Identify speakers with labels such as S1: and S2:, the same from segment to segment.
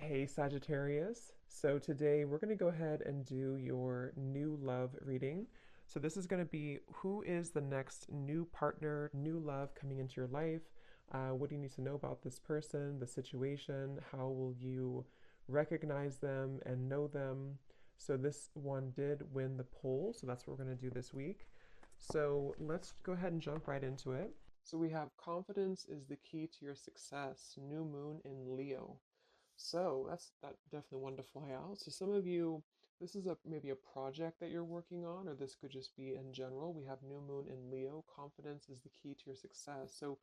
S1: Hey Sagittarius. So today we're going to go ahead and do your new love reading. So this is going to be who is the next new partner, new love coming into your life? What do you need to know about this person, the situation? How will you recognize them and know them? So this one did win the poll, so that's what we're going to do this week. So let's go ahead and jump right into it. So we have confidence is the key to your success, new moon in Leo. So that definitely one to fly out. So some of you, this is maybe a project that you're working on, or this could just be in general. We have new moon in Leo. Confidence is the key to your success. So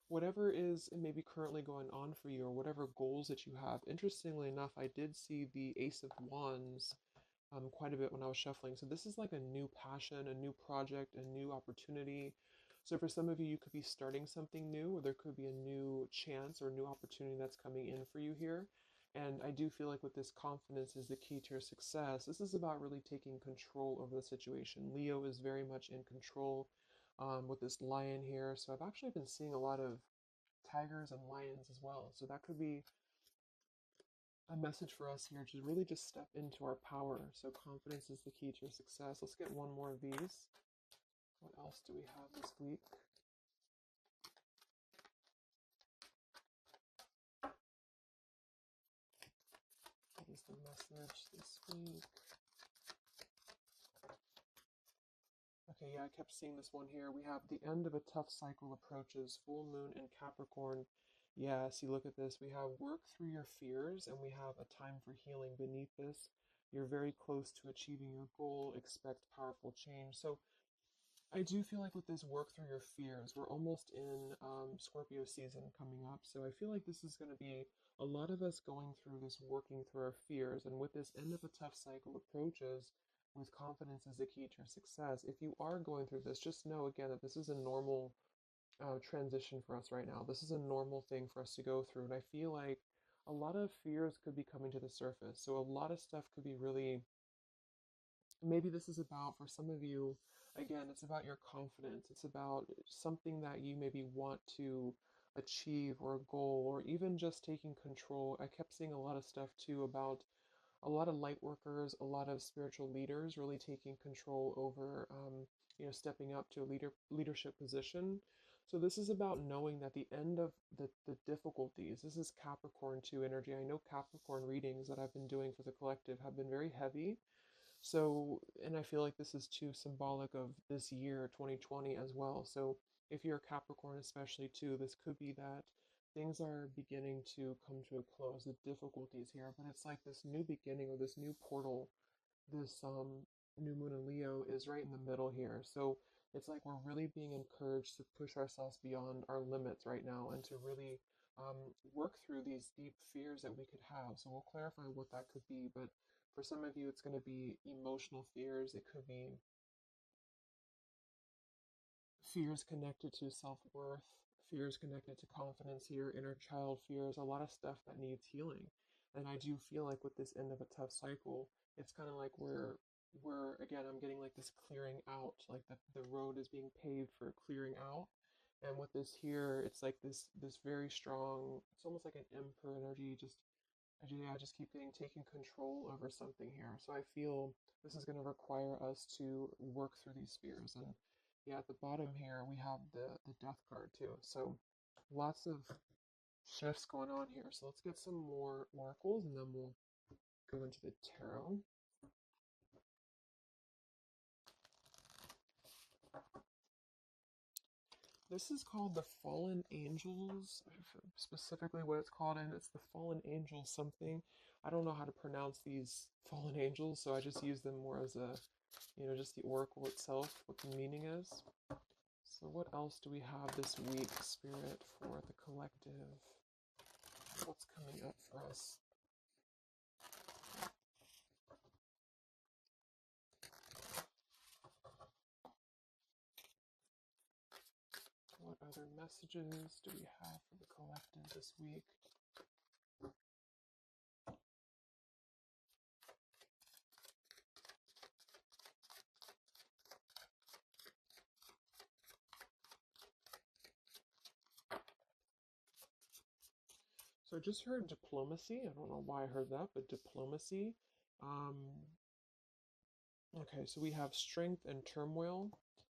S1: whatever is maybe currently going on for you, or whatever goals that you have. Interestingly enough, I did see the Ace of Wands quite a bit when I was shuffling. So this is like a new passion, a new project, a new opportunity. So for some of you, you could be starting something new, or there could be a new chance or new opportunity that's coming in for you here. And I do feel like with this confidence is the key to your success. This is about really taking control over the situation. Leo is very much in control with this lion here. So I've actually been seeing a lot of tigers and lions as well. So that could be a message for us here to really just step into our power. So confidence is the key to your success. Let's get one more of these. What else do we have this week? What is the message this week? Okay, yeah, I kept seeing this one here. We have the end of a tough cycle approaches, full moon in Capricorn. Yeah, see, look at this. We have work through your fears, and we have a time for healing beneath this. You're very close to achieving your goal. Expect powerful change. So I do feel like with this work through your fears, we're almost in Scorpio season coming up. So I feel like this is going to be a lot of us going through this, working through our fears. And with this end of a tough cycle approaches, with confidence as the key to your success. If you are going through this, just know again that this is a normal transition for us right now. This is a normal thing for us to go through. And I feel like a lot of fears could be coming to the surface. So a lot of stuff could be really, maybe this is about, for some of you, again, it's about your confidence. It's about something that you maybe want to achieve, or a goal, or even just taking control. I kept seeing a lot of stuff too about a lot of light workers, a lot of spiritual leaders really taking control over, stepping up to a leadership position. So this is about knowing that the end of the difficulties, this is Capricorn 2 energy. I know Capricorn readings that I've been doing for the collective have been very heavy. So, and I feel like this is too symbolic of this year, 2020 as well. So if you're a Capricorn especially too, this could be that things are beginning to come to a close, the difficulties here, but it's like this new beginning or this new portal, this new moon in Leo is right in the middle here. So it's like we're really being encouraged to push ourselves beyond our limits right now and to really work through these deep fears that we could have. So we'll clarify what that could be, but for some of you, it's going to be emotional fears. It could be fears connected to self-worth, fears connected to confidence here, inner child fears, a lot of stuff that needs healing. And I do feel like with this end of a tough cycle, it's kind of like we're again, I'm getting like this clearing out, like the road is being paved for clearing out. And with this here, it's like this very strong, it's almost like an emperor energy, just I just keep getting taking control over something here. So I feel this is going to require us to work through these fears. And yeah, at the bottom here, we have the death card too. So lots of shifts going on here. So let's get some more oracles and then we'll go into the tarot. This is called the Fallen Angels, specifically what it's called, and it's the Fallen Angels something. I don't know how to pronounce these Fallen Angels, so I just use them more as a, just the oracle itself, what the meaning is. So what else do we have this week, Spirit, for the collective? What's coming up for us? What other messages do we have for the collective this week? So I just heard diplomacy. I don't know why I heard that, but diplomacy. Um, okay, so we have strength and turmoil,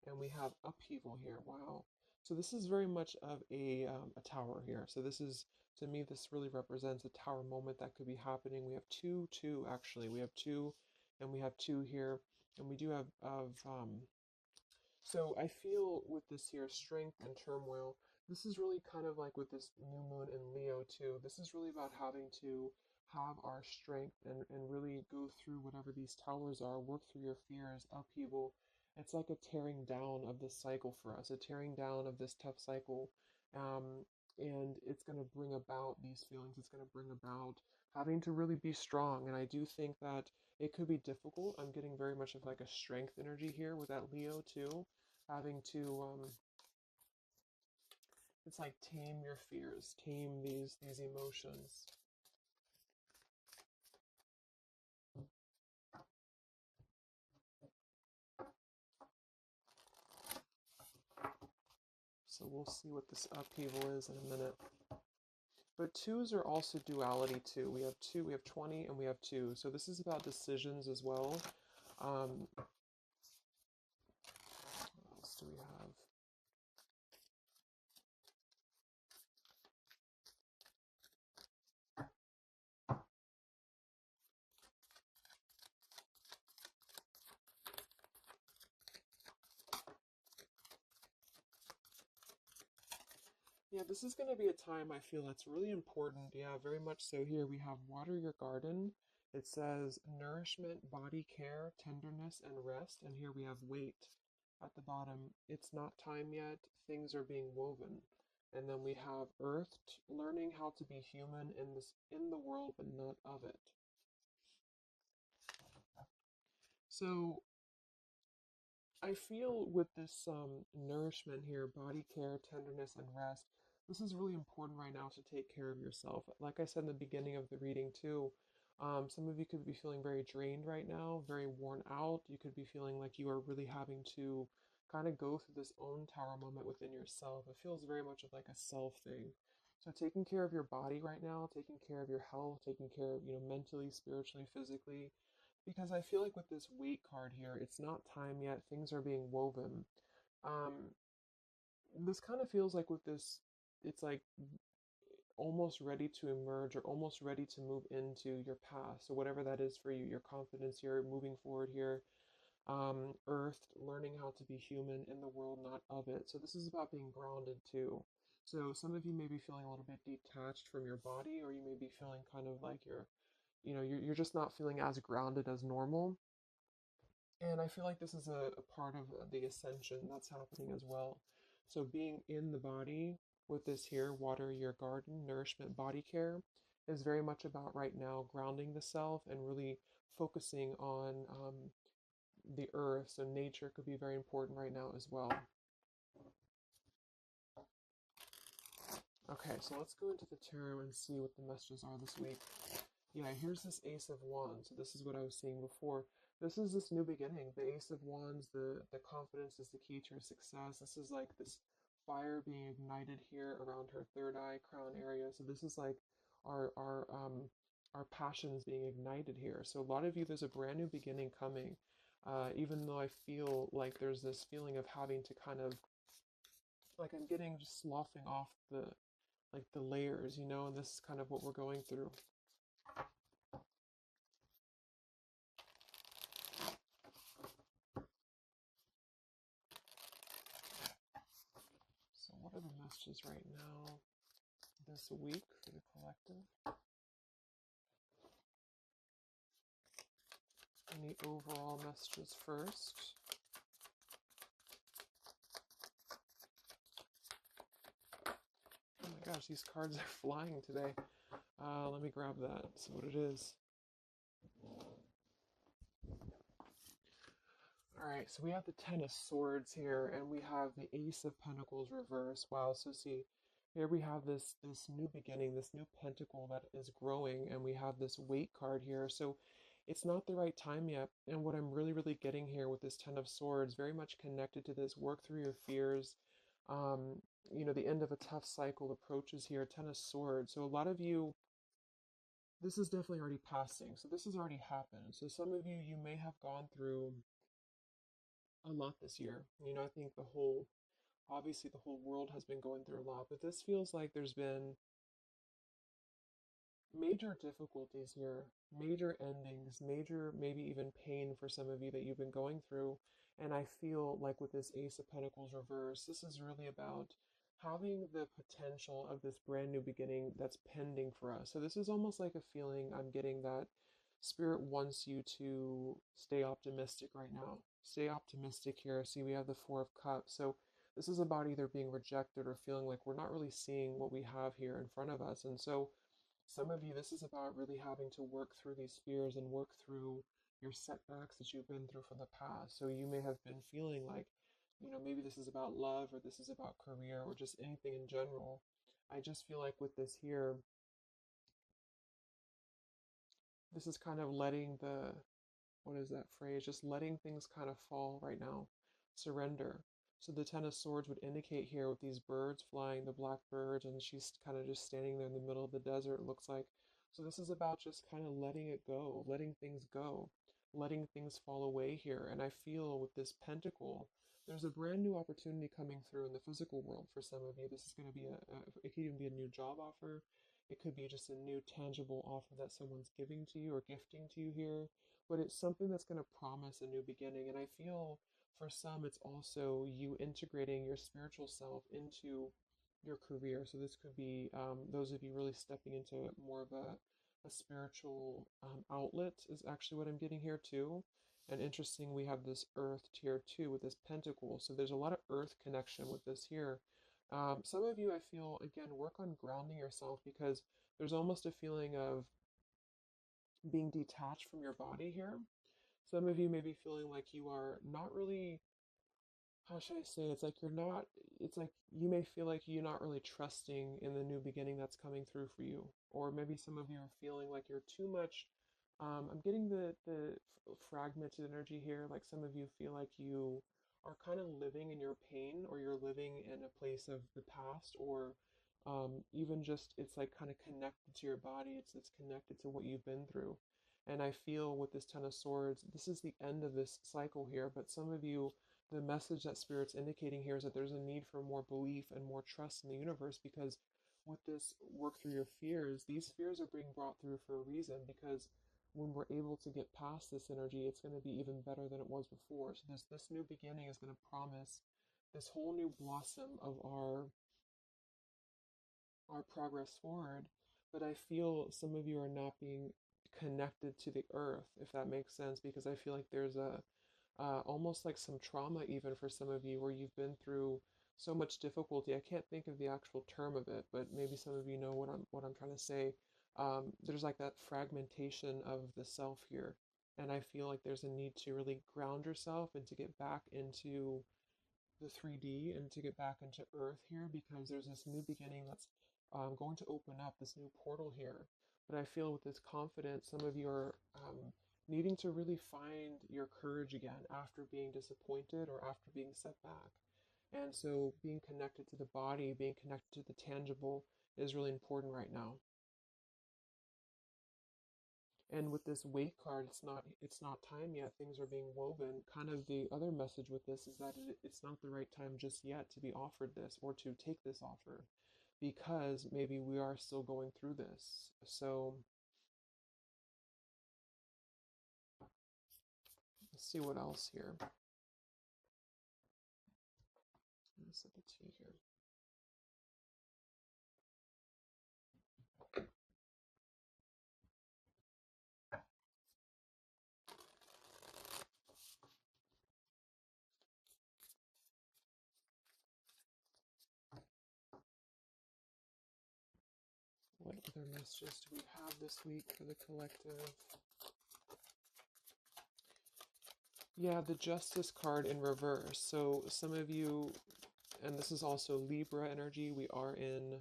S1: and we have upheaval here. Wow. So this is very much of a tower here. So this is, to me, this really represents a tower moment that could be happening. We have two actually. We have two, and we have two here, and we do have so I feel with this here strength and turmoil, this is really kind of like with this new moon in Leo too. This is really about having to have our strength and really go through whatever these towers are, work through your fears, upheaval. It's like a tearing down of this cycle for us, a tearing down of this tough cycle. Um, and it's going to bring about these feelings. It's going to bring about having to really be strong. And I do think that it could be difficult. I'm getting very much of like a strength energy here with that Leo too, having to it's like tame your fears, tame these emotions. So we'll see what this upheaval is in a minute. But twos are also duality too. We have two, we have 20, and we have two. So this is about decisions as well. What else do we have? Yeah, this is going to be a time I feel that's really important. Yeah, very much so. Here we have water your garden. It says nourishment, body care, tenderness, and rest. And here we have wait at the bottom. It's not time yet. Things are being woven. And then we have earth, learning how to be human in the world, but not of it. So I feel with this nourishment here, body care, tenderness, and rest, this is really important right now to take care of yourself. Like I said in the beginning of the reading, too, some of you could be feeling very drained right now, very worn out. You could be feeling like you are really having to kind of go through this own tower moment within yourself. It feels very much of like a self thing. So taking care of your body right now, taking care of your health, taking care of, mentally, spiritually, physically, because I feel like with this weight card here, it's not time yet. Things are being woven. Um, this kind of feels like with this, it's like almost ready to emerge or almost ready to move into your path. So whatever that is for you, your confidence here, moving forward here, earth, learning how to be human in the world, not of it. So this is about being grounded too. So some of you may be feeling a little bit detached from your body, or you may be feeling kind of like you're just not feeling as grounded as normal. And I feel like this is a part of the ascension that's happening as well. So being in the body with this here, water your garden, nourishment, body care, is very much about right now grounding the self and really focusing on the earth. So nature could be very important right now as well. Okay, so let's go into the tarot and see what the messages are this week. Yeah, here's this Ace of Wands. So this is what I was seeing before. This is this new beginning. The Ace of Wands, the confidence is the key to her success. This is like this fire being ignited here around her third eye crown area. So this is like our passions being ignited here. So a lot of you, there's a brand new beginning coming. Even though I feel like there's this feeling of having to kind of like I'm getting just sloughing off the layers, and this is kind of what we're going through. So what are the messages right now this week for the collective? Any overall messages first? Oh my gosh, these cards are flying today. Let me grab that, see what it is. Alright, so we have the Ten of Swords here, and we have the Ace of Pentacles reversed. Wow, so see, here we have this new beginning, this new pentacle that is growing, and we have this weight card here. So it's not the right time yet. And what I'm really, really getting here with this Ten of Swords, very much connected to this, work through your fears. the end of a tough cycle approaches here, Ten of Swords. So a lot of you, this is definitely already passing. So this has already happened. So some of you, you may have gone through a lot this year. I think obviously the whole world has been going through a lot, but this feels like there's been major difficulties here, major endings, major maybe even pain for some of you that you've been going through. And I feel like with this Ace of Pentacles reverse, this is really about having the potential of this brand new beginning that's pending for us. So this is almost like a feeling I'm getting that Spirit wants you to stay optimistic right now. Stay optimistic here. See, we have the Four of Cups. So this is about either being rejected or feeling like we're not really seeing what we have here in front of us. And so some of you, this is about really having to work through these fears and work through your setbacks that you've been through from the past. So you may have been feeling like, maybe this is about love or this is about career or just anything in general. I just feel like with this here, this is kind of letting what is that phrase? Just letting things kind of fall right now. Surrender. So the Ten of Swords would indicate here with these birds flying, the black birds, and she's kind of just standing there in the middle of the desert, it looks like. So this is about just kind of letting it go, letting things go, letting things fall away here. And I feel with this pentacle, there's a brand new opportunity coming through in the physical world for some of you. This is going to be it could even be a new job offer. It could be just a new tangible offer that someone's giving to you or gifting to you here, but it's something that's going to promise a new beginning. And I feel for some, it's also you integrating your spiritual self into your career. So this could be those of you really stepping into more of a spiritual outlet is actually what I'm getting here too. And interesting, we have this earth tier two with this pentacle. So there's a lot of earth connection with this here. Some of you, I feel, again, work on grounding yourself because there's almost a feeling of being detached from your body here. Some of you may be feeling like you are not really, how should I say, it's like you're not, it's like you may feel like you're not really trusting in the new beginning that's coming through for you. Or maybe some of you are feeling like you're too much. I'm getting the fragmented energy here. Like some of you feel like you are kind of living in your pain or you're living in a place of the past or even just it's like kind of connected to your body. It's connected to what you've been through. And I feel with this Ten of Swords, this is the end of this cycle here. But some of you, the message that Spirit's indicating here is that there's a need for more belief and more trust in the universe because with this work through your fears, these fears are being brought through for a reason because when we're able to get past this energy, it's going to be even better than it was before. So this new beginning is going to promise this whole new blossom of our progress forward. But I feel some of you are not being connected to the earth, if that makes sense, because I feel like there's a almost like some trauma even for some of you where you've been through so much difficulty. I can't think of the actual term of it, but maybe some of you know what I'm trying to say. There's like that fragmentation of the self here, and I feel like there's a need to really ground yourself and to get back into the 3D and to get back into Earth here because there's this new beginning that's going to open up this new portal here. But I feel with this confidence, some of you are needing to really find your courage again after being disappointed or after being set back. And so being connected to the body, being connected to the tangible is really important right now. And with this wait card, it's not time yet. Things are being woven. Kind of the other message with this is that it's not the right time just yet to be offered this or to take this offer because maybe we are still going through this. So let's see what else here. Let's set the T here. What other messages do we have this week for the collective? Yeah, the Justice card in reverse. So some of you, and this is also Libra energy, we are in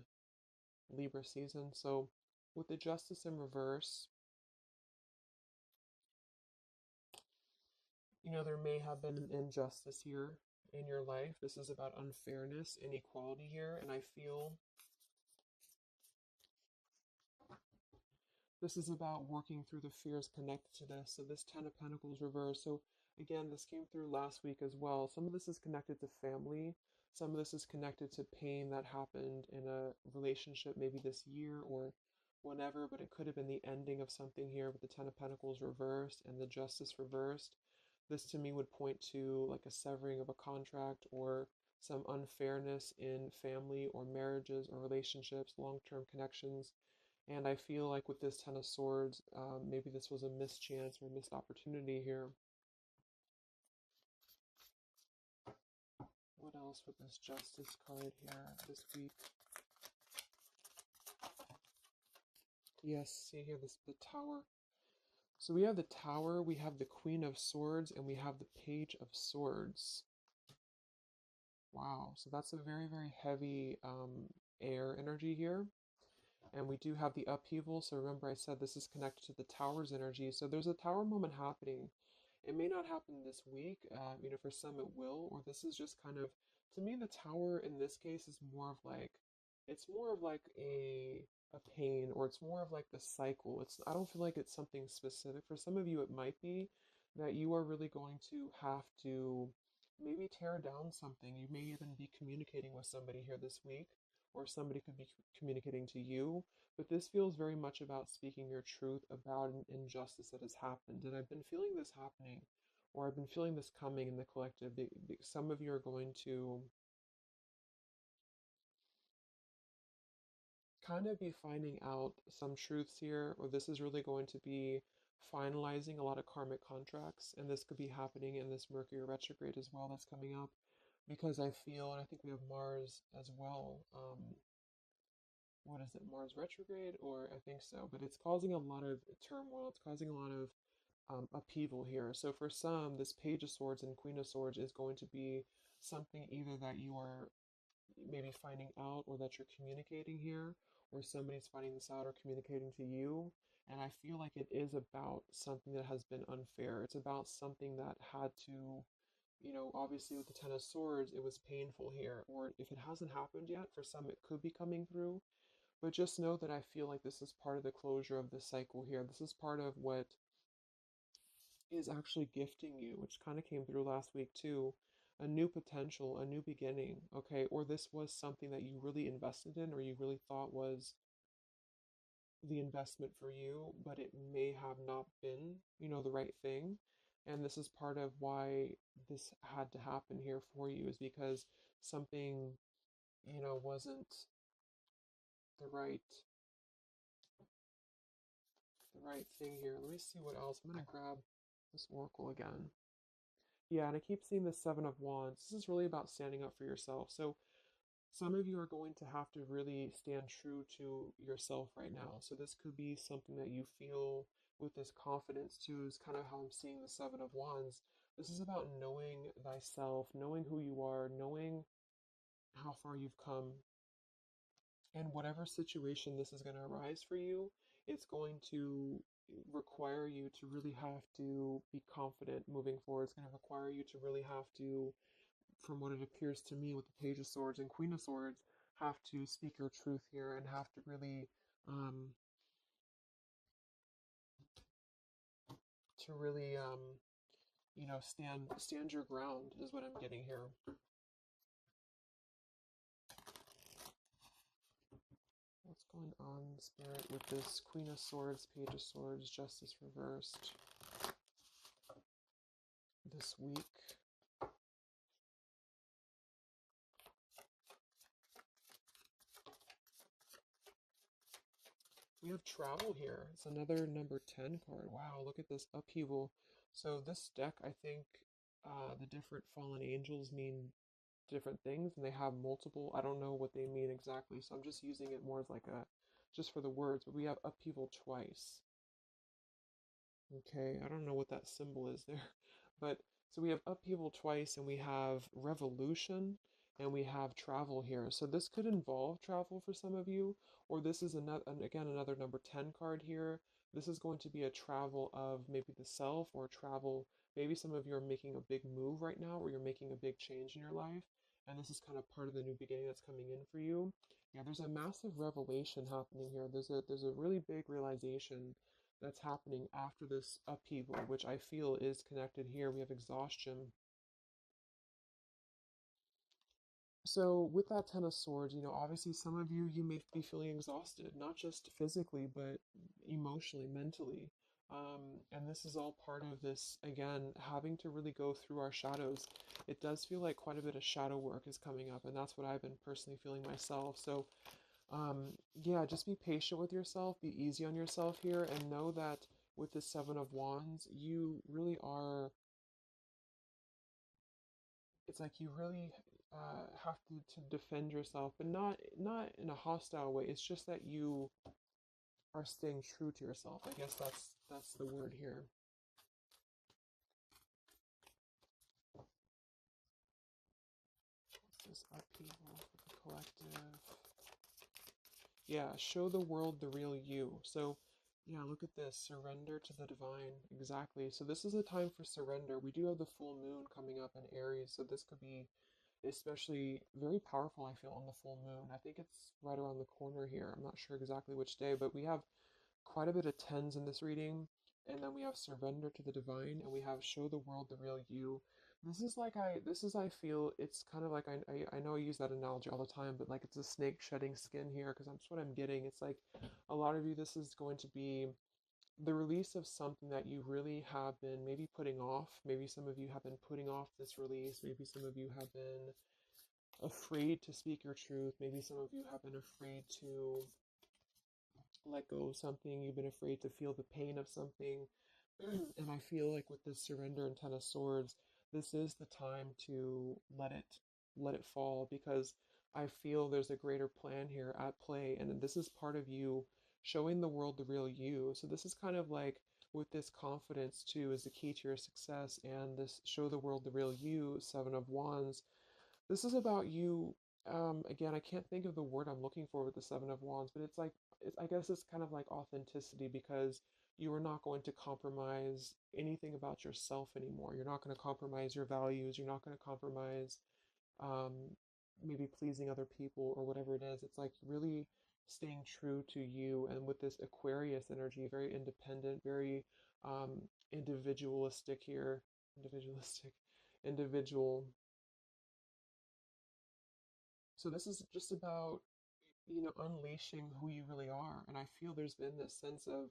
S1: Libra season. So with the Justice in reverse, there may have been an injustice here in your life. This is about unfairness, inequality here, and I feel this is about working through the fears connected to this. So this Ten of Pentacles reversed. So again, this came through last week as well. Some of this is connected to family. Some of this is connected to pain that happened in a relationship maybe this year or whenever, but it could have been the ending of something here with the Ten of Pentacles reversed and the Justice reversed. This to me would point to like a severing of a contract or some unfairness in family or marriages or relationships, long-term connections. And I feel like with this Ten of Swords, maybe this was a mischance or a missed opportunity here. What else with this Justice card here this week? Yes, see here, the Tower. So we have the Tower, we have the Queen of Swords, and we have the Page of Swords. Wow, so that's a very, very heavy air energy here. And we do have the upheaval. So remember I said this is connected to the Tower's energy. So there's a Tower moment happening. It may not happen this week. For some it will. Or this is just kind of, to me, the Tower in this case is more of like, it's more of like a pain, or it's more of like the cycle. I don't feel like it's something specific. For some of you it might be that you are really going to have to maybe tear down something. You may even be communicating with somebody here this week, or somebody could be communicating to you. But this feels very much about speaking your truth about an injustice that has happened. And I've been feeling this happening, or I've been feeling this coming in the collective. Some of you are going to kind of be finding out some truths here, or this is really going to be finalizing a lot of karmic contracts. And this could be happening in this Mercury retrograde as well that's coming up. Because I feel, and I think we have Mars as well. What is it, Mars retrograde, or I think so, but it's causing a lot of turmoil. It's causing a lot of upheaval here. So for some, this Page of Swords and Queen of Swords is going to be something either that you are maybe finding out, or that you're communicating here, or somebody's finding this out or communicating to you. And I feel like it is about something that has been unfair. It's about something that had to, obviously with the Ten of Swords, it was painful here. Or if it hasn't happened yet, for some it could be coming through. But just know that I feel like this is part of the closure of the cycle here. This is part of what is actually gifting you, which kind of came through last week too. A new potential, a new beginning, okay? Or this was something that you really invested in, or you really thought was the investment for you, but it may have not been, the right thing. And this is part of why this had to happen here for you, is because something, wasn't the right thing here. Let me see what else. I'm going to grab this oracle again. Yeah, and I keep seeing the Seven of Wands. This is really about standing up for yourself. So some of you are going to have to really stand true to yourself right now. So this could be something that you feel with this confidence too, is kind of how I'm seeing the Seven of Wands. This is about knowing thyself, knowing who you are, knowing how far you've come. And whatever situation this is going to arise for you, it's going to require you to really have to be confident moving forward. It's going to require you to really have to, from what it appears to me with the Page of Swords and Queen of Swords, have to speak your truth here, and have to really, um, stand your ground is what I'm getting here. What's going on, Spirit, with this Queen of Swords, Page of Swords, Justice reversed this week? We have travel here. It's another number 10 card. Wow, look at this upheaval. So this deck, I think the different fallen angels mean different things, and they have multiple. I don't know what they mean exactly, so I'm just using it more as like just for the words. But we have upheaval twice. Okay, I don't know what that symbol is there. But so we have upheaval twice, and we have revolution, and we have travel here. So this could involve travel for some of you, or this is another, again, another number 10 card here. This is going to be a travel of maybe the self, or travel, maybe some of you are making a big move right now, or you're making a big change in your life, and this is kind of part of the new beginning that's coming in for you. Yeah, there's a massive revelation happening here. There's a really big realization that's happening after this upheaval, which I feel is connected here. We have exhaustion. So with that Ten of Swords, obviously some of you may be feeling exhausted, not just physically, but emotionally, mentally. And this is all part of this, again, having to really go through our shadows. It does feel like quite a bit of shadow work is coming up, and that's what I've been personally feeling myself. So, yeah, just be patient with yourself, be easy on yourself here, and know that with the Seven of Wands, you really are, it's like you really have to defend yourself, but not in a hostile way. It's just that you are staying true to yourself. I guess that's the word here. What's this upheaval for the collective? Yeah, show the world the real you. So, yeah, look at this. Surrender to the divine. Exactly. So this is a time for surrender. We do have the full moon coming up in Aries, so this could be especially very powerful, I feel, on the full moon. I think it's right around the corner here. I'm not sure exactly which day, but we have quite a bit of tens in this reading. And then we have surrender to the divine, and we have show the world the real you. I feel, it's kind of like, I know I use that analogy all the time, but like it's a snake shedding skin here, because that's what I'm getting. It's like a lot of you, this is going to be the release of something that you really have been maybe putting off. Maybe some of you have been putting off this release. Maybe some of you have been afraid to speak your truth. Maybe some of you have been afraid to let go of something. You've been afraid to feel the pain of something. And I feel like with this surrender and Ten of Swords, this is the time to let it fall, because I feel there's a greater plan here at play, and this is part of you showing the world the real you. So this is kind of like, with this confidence too is the key to your success, and this show the world the real you, Seven of Wands. This is about you. Again, I can't think of the word I'm looking for with the Seven of Wands, but it's like, I guess it's kind of like authenticity, because you are not going to compromise anything about yourself anymore. You're not going to compromise your values. You're not going to compromise um, maybe pleasing other people or whatever it is. It's like really staying true to you. And with this Aquarius energy, very independent, very individualistic here, individualistic, individual. So this is just about, unleashing who you really are. And I feel there's been this sense of,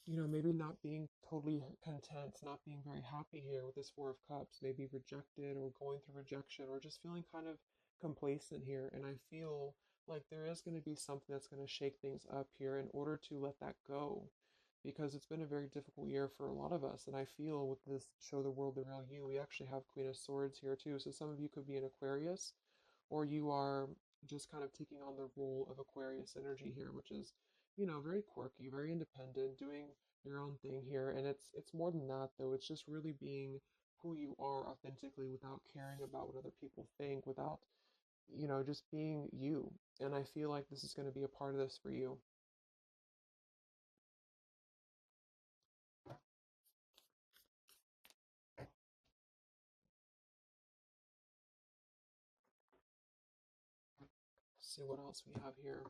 S1: maybe not being totally content, not being very happy here with this Four of Cups, maybe rejected or going through rejection, or just feeling kind of complacent here. And I feel like there is going to be something that's going to shake things up here in order to let that go, because it's been a very difficult year for a lot of us. And I feel with this show the world the real you, we actually have Queen of Swords here too. So some of you could be an Aquarius, or you are just kind of taking on the role of Aquarius energy here, which is, very quirky, very independent, doing your own thing here. And it's more than that though. It's just really being who you are authentically, without caring about what other people think, without, just being you. And I feel like this is going to be a part of this for you. Let's see what else we have here.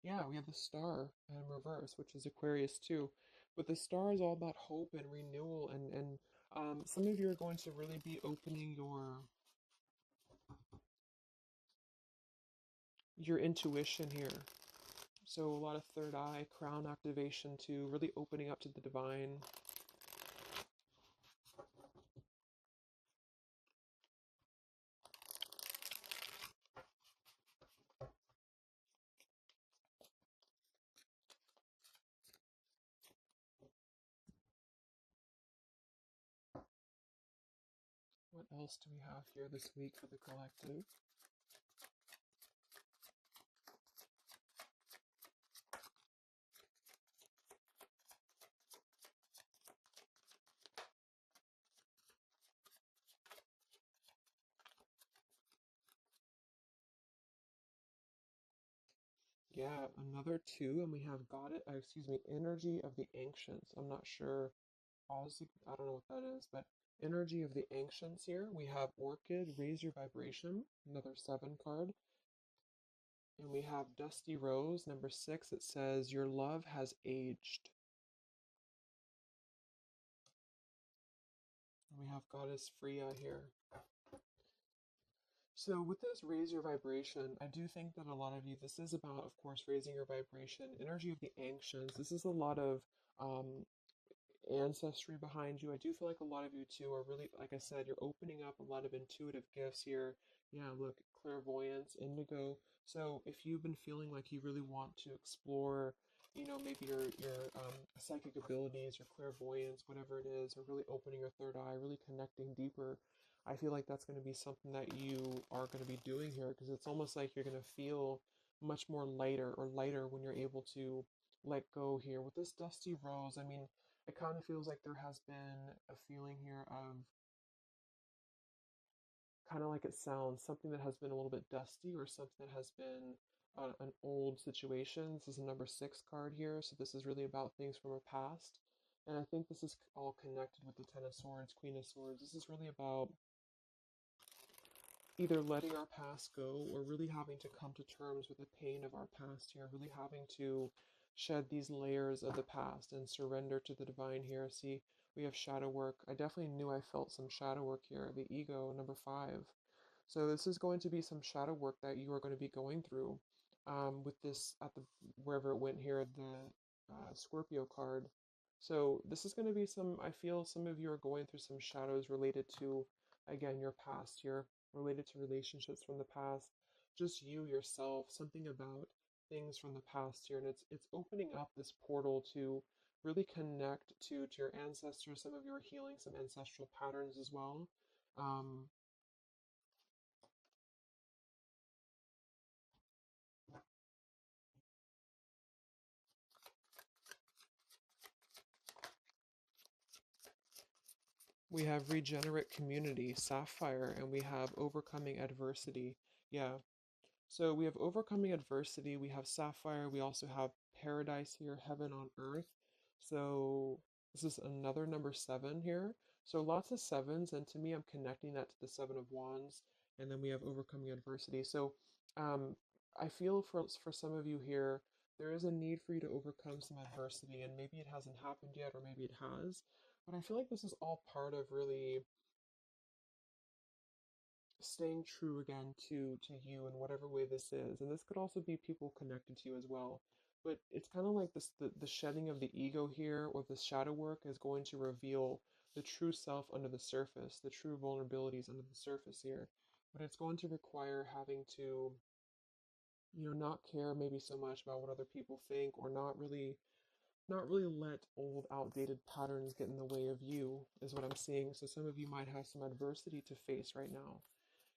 S1: Yeah, we have the star in reverse, which is Aquarius too. But the star is all about hope and renewal, and some of you are going to really be opening your intuition here. So a lot of third eye, crown activation too, really opening up to the divine. What else do we have here this week for the collective? Yeah, another two, and we have got it. Excuse me, energy of the ancients. I'm not sure. I don't know what that is, but energy of the ancients here. We have orchid, raise your vibration, another seven card, and we have dusty rose, number six. It says your love has aged. And we have goddess Freya here. So with this raise your vibration, I do think that a lot of you, this is about, of course, raising your vibration. Energy of the ancients. This is a lot of um, ancestry behind you. I do feel like a lot of you too are really, like I said, you're opening up a lot of intuitive gifts here. Yeah, look, clairvoyance, indigo. So if you've been feeling like you really want to explore, maybe your psychic abilities, your clairvoyance, whatever it is, or really opening your third eye, really connecting deeper, I feel like that's going to be something that you are going to be doing here because it's almost like you're going to feel much more lighter or lighter when you're able to let go here. With this dusty rose, I mean, it kind of feels like there has been a feeling here of kind of like it sounds something that has been a little bit dusty or something that has been an old situation. This is a number six card here, so this is really about things from our past. And I think this is all connected with the Ten of Swords, Queen of Swords. This is really about either letting our past go or really having to come to terms with the pain of our past here, really having to shed these layers of the past and surrender to the divine here. See, we have shadow work. I definitely knew I felt some shadow work here. The ego, number five. So this is going to be some shadow work that you are going to be going through with this at the wherever it went here, the Scorpio card. So this is going to be some, I feel some of you are going through some shadows related to, again, your past here, related to relationships from the past, just you yourself, something about things from the past here. And it's opening up this portal to really connect to your ancestors. Some of you are healing some ancestral patterns as well. Um, we have regenerate community, sapphire, and we have overcoming adversity. Yeah, so we have overcoming adversity, we have sapphire, we also have paradise here, heaven on earth. So this is another number seven here. So lots of sevens, and to me, I'm connecting that to the seven of wands, and then we have overcoming adversity. So um, I feel for some of you here, there is a need for you to overcome some adversity, and maybe it hasn't happened yet, or maybe it has. But I feel like this is all part of really staying true again to you in whatever way this is, and this could also be people connected to you as well, but it's kind of like this the shedding of the ego here or the shadow work is going to reveal the true self under the surface, the true vulnerabilities under the surface here, but it's going to require having to not care maybe so much about what other people think, or not really let old outdated patterns get in the way of you, is what I'm seeing. So some of you might have some adversity to face right now.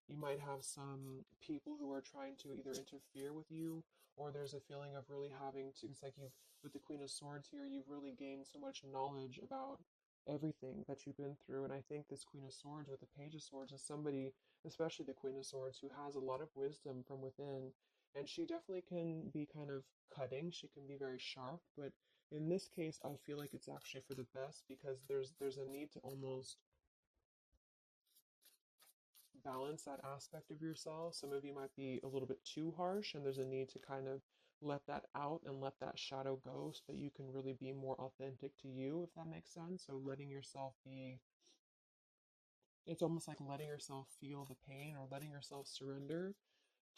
S1: You might have some people who are trying to either interfere with you, or there's a feeling of really having to, it's like you've, with the Queen of Swords here, you've really gained so much knowledge about everything that you've been through. And I think this Queen of Swords with the Page of Swords is somebody, especially the Queen of Swords, who has a lot of wisdom from within. And she definitely can be kind of cutting, she can be very sharp, but in this case, I feel like it's actually for the best because there's a need to almost balance that aspect of yourself. Some of you might be a little bit too harsh, and there's a need to kind of let that out and let that shadow go so that you can really be more authentic to you, if that makes sense. So letting yourself be, it's almost like letting yourself feel the pain or letting yourself surrender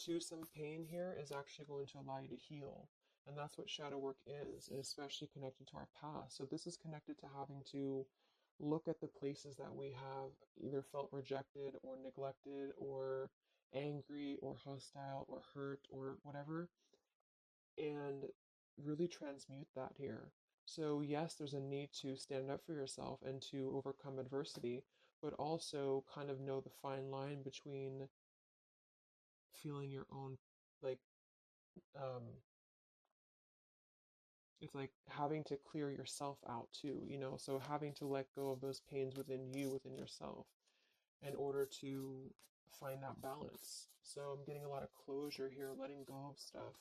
S1: to some pain here is actually going to allow you to heal. And that's what shadow work is, and especially connected to our past. So this is connected to having to look at the places that we have either felt rejected or neglected or angry or hostile or hurt or whatever, and really transmute that here. So yes, there's a need to stand up for yourself and to overcome adversity, but also kind of know the fine line between feeling your own, like, um it's like having to clear yourself out too, so having to let go of those pains within you, within yourself, in order to find that balance. So I'm getting a lot of closure here, letting go of stuff.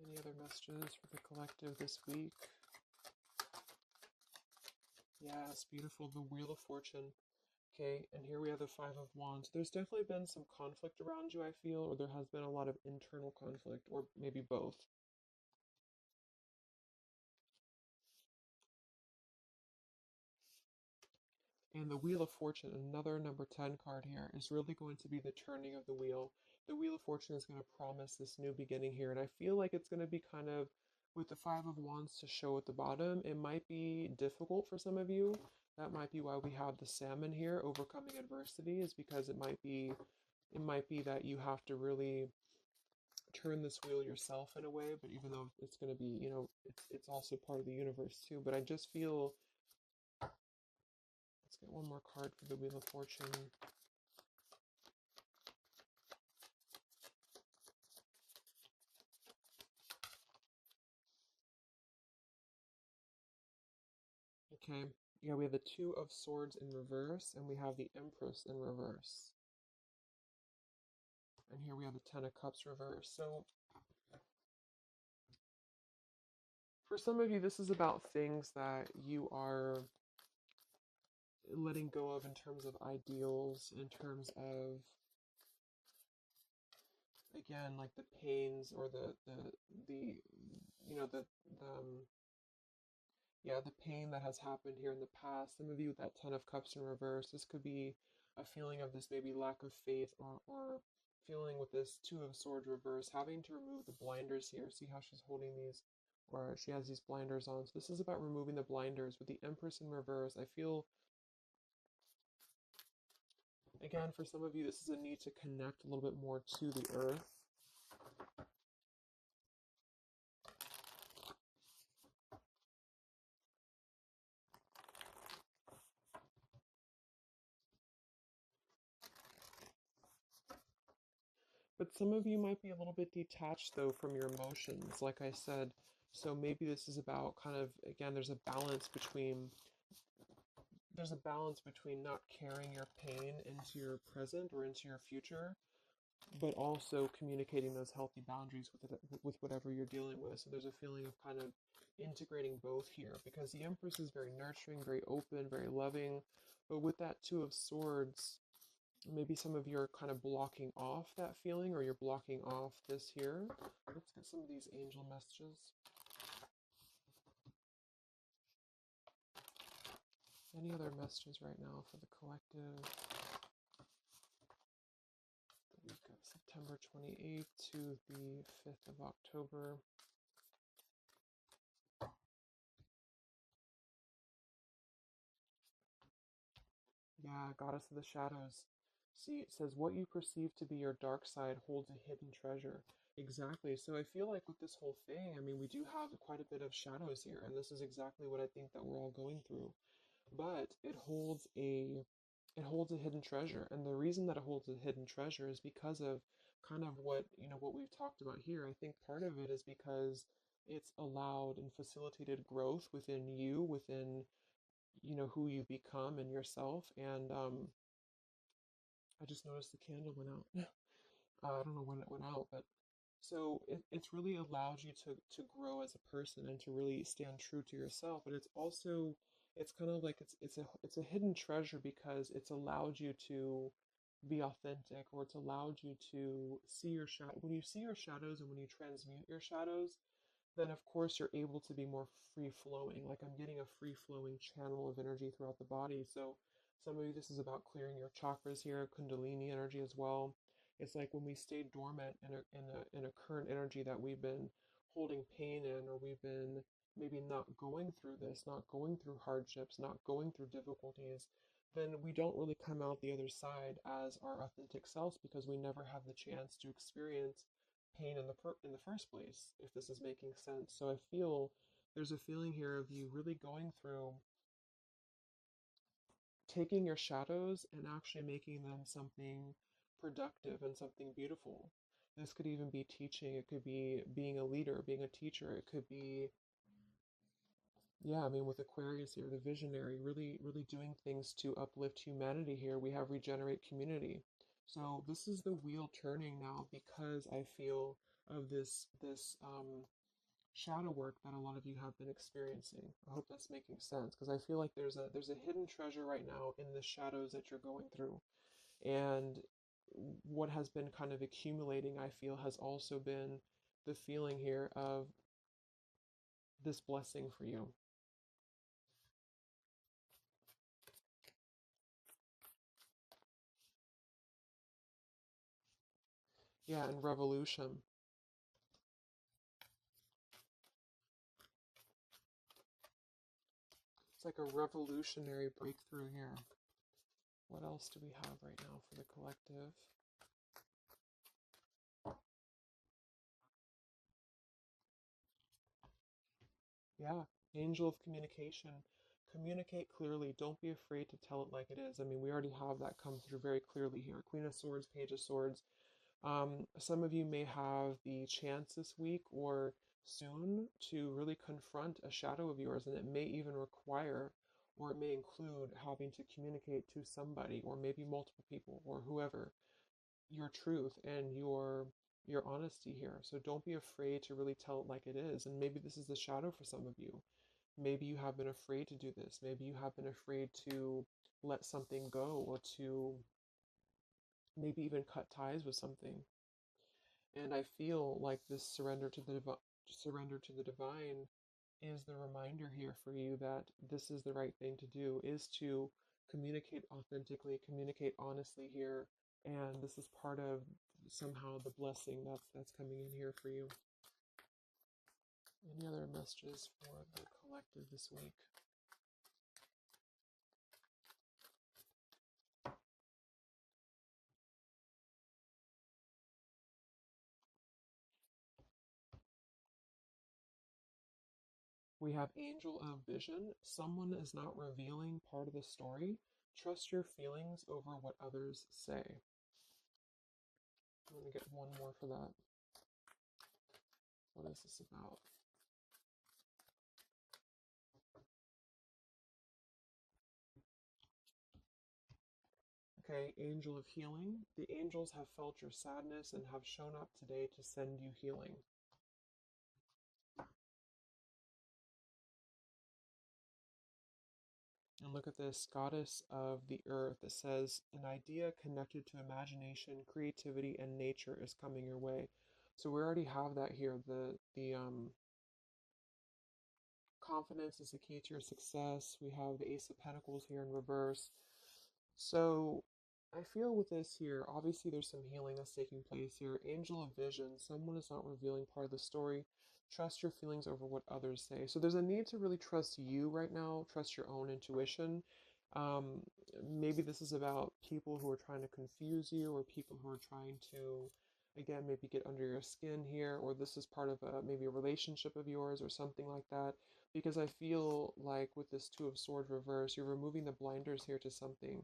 S1: Any other messages for the collective this week? Yes, beautiful. The Wheel of Fortune. Okay, and here we have the Five of Wands. There's definitely been some conflict around you, I feel, or there has been a lot of internal conflict, or maybe both. And the Wheel of Fortune, another number 10 card here, is really going to be the turning of the wheel. The Wheel of Fortune is going to promise this new beginning here, and I feel like it's going to be kind of, with the Five of Wands to show at the bottom, it might be difficult for some of you. That might be why we have the Salmon here, overcoming adversity, is because it might be that you have to really turn this wheel yourself in a way, but even though it's going to be, it's also part of the universe too. But I just feel, let's get one more card for the Wheel of Fortune. Okay, yeah, we have the Two of Swords in reverse, and we have the Empress in reverse. And here we have the Ten of Cups reverse. So, for some of you, this is about things that you are letting go of in terms of ideals, in terms of, again, like the pains or the you know, the pain that has happened here in the past. Some of you with that Ten of Cups in reverse, this could be a feeling of this maybe lack of faith, or feeling with this Two of Swords reverse, having to remove the blinders here. See how she's holding these, or she has these blinders on. So this is about removing the blinders. With the Empress in reverse, I feel, again, for some of you, this is a need to connect a little bit more to the earth. But some of you might be a little bit detached, though, from your emotions, like I said. So maybe this is about kind of, again, there's a balance between not carrying your pain into your present or into your future, but also communicating those healthy boundaries with whatever you're dealing with. So there's a feeling of kind of integrating both here, because the Empress is very nurturing, very open, very loving. But with that Two of Swords, maybe some of you are kind of blocking off that feeling, or you're blocking off this here. Let's get some of these angel messages. Any other messages right now for the collective? The week of September 28th to the 5th of October. Yeah, Goddess of the Shadows. See, it says, what you perceive to be your dark side holds a hidden treasure. Exactly. So I feel like with this whole thing, I mean, we do have quite a bit of shadows here, and this is exactly what I think that we're all going through. But it holds a hidden treasure, and the reason that it holds a hidden treasure is because of kind of what we've talked about here. I think part of it is because it's allowed and facilitated growth within you, within who you become and yourself. And I just noticed the candle went out. I don't know when it went out, but so it's really allowed you to grow as a person and to really stand true to yourself. But it's kind of like it's a hidden treasure, because it's allowed you to be authentic, or it's allowed you to see your shadow. When you see your shadows and when you transmute your shadows, then of course you're able to be more free flowing. Like, I'm getting a free flowing channel of energy throughout the body. So some of you, this is about clearing your chakras here, Kundalini energy as well. It's like when we stay dormant in a current energy that we've been holding pain in, or we've been maybe not going through this, not going through hardships, not going through difficulties, then we don't really come out the other side as our authentic selves, because we never have the chance to experience pain in the first place, if this is making sense. So I feel there's a feeling here of you really going through, taking your shadows and actually making them something productive and something beautiful. This could even be teaching, it could be being a leader, being a teacher, it could be, yeah, I mean, with Aquarius here, the visionary, really, really doing things to uplift humanity here. We have regenerate community. So this is the wheel turning now, because I feel of this shadow work that a lot of you have been experiencing. I hope that's making sense, because I feel like there's a hidden treasure right now in the shadows that you're going through. And what has been kind of accumulating, I feel, has also been the feeling here of this blessing for you. Yeah, and revolution. It's like a revolutionary breakthrough here. What else do we have right now for the collective? Yeah, angel of communication. Communicate clearly. Don't be afraid to tell it like it is. I mean, we already have that come through very clearly here. Queen of Swords, Page of Swords. Some of you may have the chance this week or soon to really confront a shadow of yours, and it may even require or it may include having to communicate to somebody or maybe multiple people or whoever your truth and your honesty here. So don't be afraid to really tell it like it is. And maybe this is the shadow for some of you. Maybe you have been afraid to do this. Maybe you have been afraid to let something go or to maybe even cut ties with something. And I feel like this surrender to the divine is the reminder here for you that this is the right thing to do, is to communicate authentically, communicate honestly here, and this is part of somehow the blessing that's coming in here for you. Any other messages for the collective this week? We have Angel of Vision. Someone is not revealing part of the story. Trust your feelings over what others say. I'm going to get one more for that. What is this about? Okay, Angel of Healing. The angels have felt your sadness and have shown up today to send you healing. And look at this, Goddess of the Earth. It says, an idea connected to imagination, creativity, and nature is coming your way. So we already have that here. The confidence is the key to your success. We have the Ace of Pentacles here in reverse. So I feel with this here, obviously there's some healing that's taking place here. Angel of Vision, someone is not revealing part of the story. Trust your feelings over what others say. So there's a need to really trust you right now, trust your own intuition. Um, Maybe this is about people who are trying to confuse you or people who are trying to, again, maybe get under your skin here, or this is part of maybe a relationship of yours or something like that. Because I feel like with this Two of Swords reverse, you're removing the blinders here to something.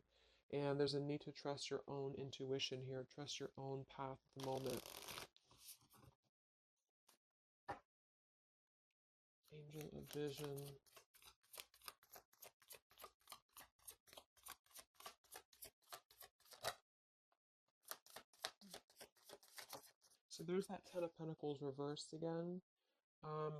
S1: And there's a need to trust your own intuition here, trust your own path at the moment. Angel of Vision. So there's that Ten of Pentacles reversed again. Um,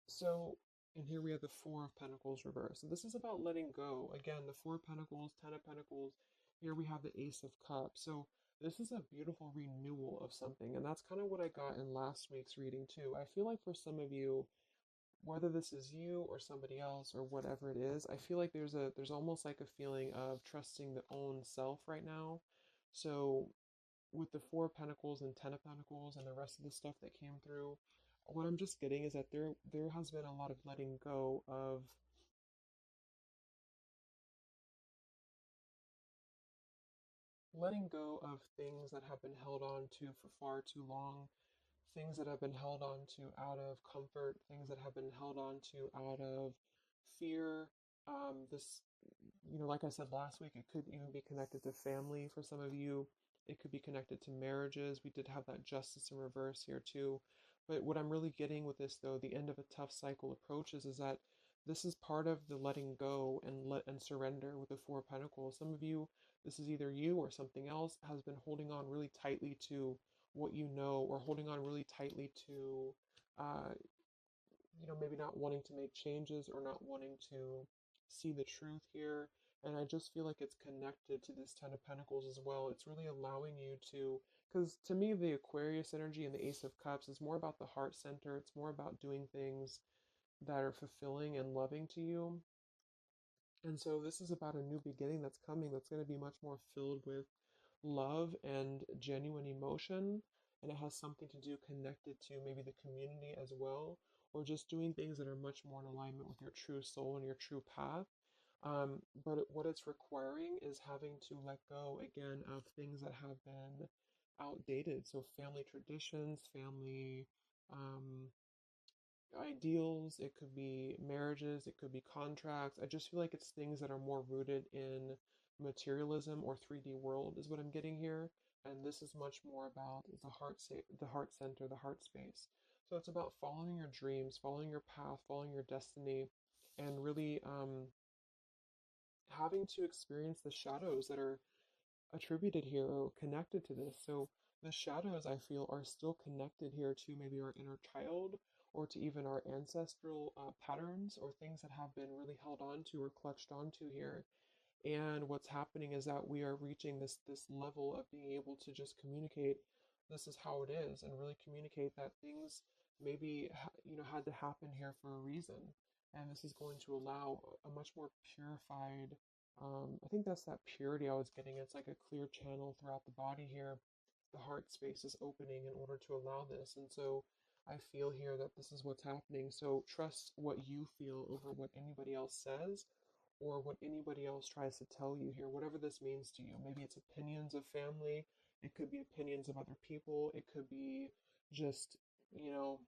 S1: so, and here we have the Four of Pentacles reversed. So this is about letting go. Again, the Four of Pentacles, Ten of Pentacles. Here we have the Ace of Cups. So this is a beautiful renewal of something. And that's kind of what I got in last week's reading too. I feel like for some of you, whether this is you or somebody else or whatever it is, I feel like there's almost like a feeling of trusting the own self right now. So with the Four of Pentacles and Ten of Pentacles and the rest of the stuff that came through, what I'm just getting is that there has been a lot of letting go of things that have been held on to for far too long, things that have been held on to out of comfort, things that have been held on to out of fear. This, like I said last week, it could even be connected to family for some of you. It could be connected to marriages. We did have that justice in reverse here too. But what I'm really getting with this, though, the end of a tough cycle approaches, is that this is part of the letting go and let and surrender with the Four of Pentacles. Some of you, this is either you or something else, has been holding on really tightly to what you know, or holding on really tightly to uh, maybe not wanting to make changes or not wanting to see the truth here. And I just feel like it's connected to this Ten of Pentacles as well. It's really allowing you to, because to me, the Aquarius energy and the Ace of Cups is more about the heart center. It's more about doing things that are fulfilling and loving to you. And so this is about a new beginning that's coming that's going to be much more filled with love and genuine emotion. And it has something to do connected to maybe the community as well, or just doing things that are much more in alignment with your true soul and your true path. But what it's requiring is having to let go again of things that have been outdated. So family traditions, family ideals, it could be marriages, it could be contracts. I just feel like it's things that are more rooted in materialism or 3D world is what I'm getting here. And this is much more about the heart center, the heart space. So it's about following your dreams, following your path, following your destiny, and really having to experience the shadows that are attributed here or connected to this. So the shadows I feel are still connected here to maybe our inner child or to even our ancestral patterns or things that have been really held on to or clutched onto here. And what's happening is that we are reaching this level of being able to just communicate this is how it is and really communicate that things maybe had to happen here for a reason. And this is going to allow a much more purified, I think that's that purity I was getting. It's like a clear channel throughout the body here. The heart space is opening in order to allow this. And so I feel here that this is what's happening. So trust what you feel over what anybody else says or what anybody else tries to tell you here, whatever this means to you. Maybe it's opinions of family, it could be opinions of other people, it could be just, you know,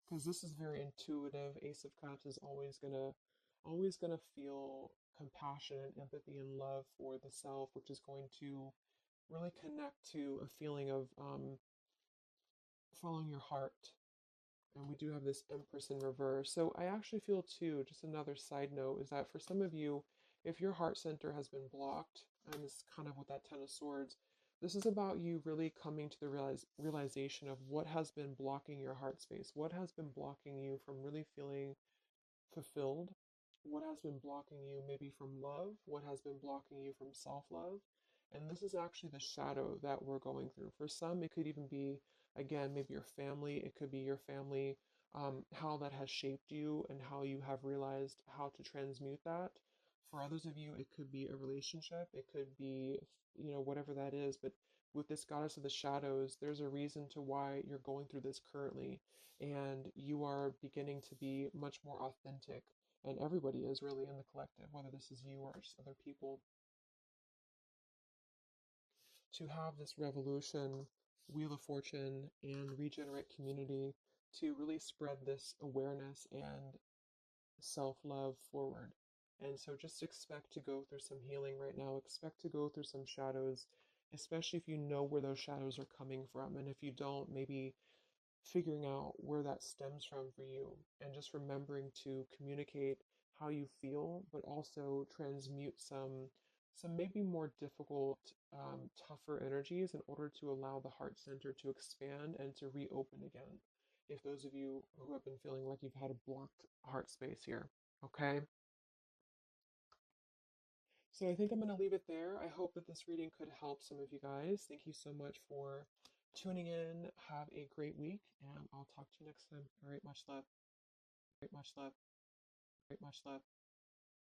S1: because this is very intuitive. Ace of Cups is always gonna feel compassion and empathy and love for the self, which is going to really connect to a feeling of following your heart. And we do have this Empress in reverse. So I actually feel too, just another side note, is that for some of you, if your heart center has been blocked, and this is kind of with that Ten of Swords, this is about you really coming to the realization of what has been blocking your heart space, what has been blocking you from really feeling fulfilled, what has been blocking you maybe from love, what has been blocking you from self-love. And this is actually the shadow that we're going through. For some, it could even be, again, maybe your family, it could be your family, how that has shaped you and how you have realized how to transmute that. For others of you, it could be a relationship, it could be, whatever that is. But with this goddess of the shadows, there's a reason to why you're going through this currently, and you are beginning to be much more authentic. And everybody is really in the collective, whether this is you or just other people, to have this revolution, Wheel of Fortune, and regenerate community to really spread this awareness and self love forward. And so just expect to go through some healing right now. Expect to go through some shadows, especially if you know where those shadows are coming from. And if you don't, maybe figuring out where that stems from for you and just remembering to communicate how you feel, but also transmute some maybe more difficult, tougher energies in order to allow the heart center to expand and to reopen again. If those of you who have been feeling like you've had a blocked heart space here, okay? So I think I'm going to leave it there. I hope that this reading could help some of you guys. Thank you so much for tuning in. Have a great week, and I'll talk to you next time. All right, much love. Much love.